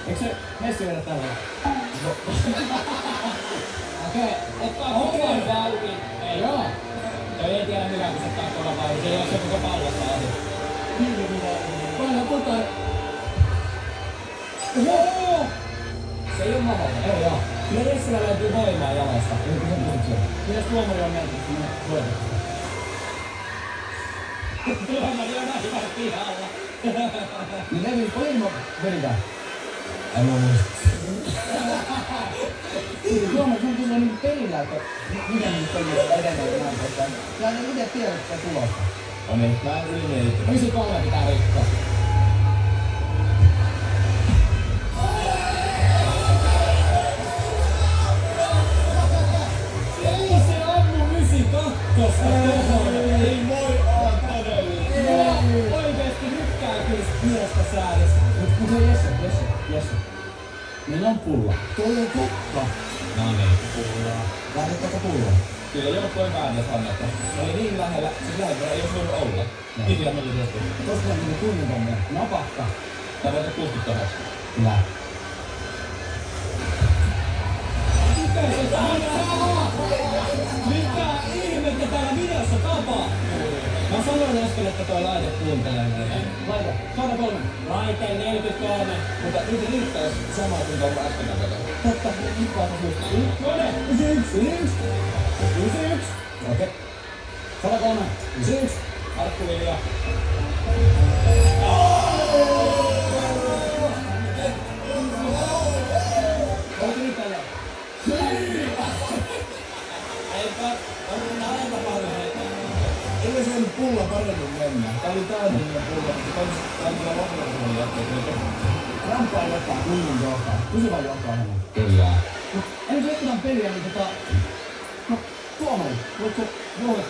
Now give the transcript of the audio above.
Eikö se Messi vedä tällä? Okei, ottaa kovan vauhdin. Ei. Joo. Toi ei tiedä hyvä, kun se ottaa kovan vauhdin. Se ei ole se koko pallosta ohi. Paina potai. Oho! Se ei oo mahdollinen. Ei joo. Kyllä Jessillä löytyy voimaa jalasta. Mitäs tuomari on mieltä, että sinne voitettu? Tuomari on aivan pihalla. Niin Levin, oliko veditään? En mä muista. Tuomari, sun tulee niinku pelillä, että miten nyt pelit edenee ja näin poispäin. Sä en itse tiedä sitä tulosta. No niin, mä en yli 93 pitää rikkoa. Ei se ammu 92 tohon. Ei voi olla todellista. Oikeesti nykkää kyllä miestä säädöstä. Mut se Jesse. Meillä on pulla. Toi on totta. No niin, pullaa. Lähdettäkö pullaa? Kyllä joukkoi väännös annetta. Se oli niin lähellä, siis lähellä ei olisi voinut olla. Piti on ollut joskus. Tosta on niinku tunnin tommonen. Napakka. Tää voisi 68. Kyllä. Mitä se takaa? Mitä ihmettä täällä videossa tapahtuu? Mä sanoin äsken, että toi laite kuuntelee meitä. Laita. 103. Laite 43. Mutta nyt riittäis samaa kuin tuolla äsken katsoin. Totta. Nyt päätä suusta. 91. Okei. 103. 91. Arkku Vilja. Oliko nyt tällä? Eipä, on aivan mahdollinen. Ei se ollut pulla paremmin mennä. Tää oli täydellinen pulla. Kaikilla lopulla tuli jätteet. Rampaa johtaa kunnon johtaa. Pysyvä johtaa hänen. Kyllä. Mut ennen kuin jatketaan peliä, niin No, tuomari, voitko johdattaa?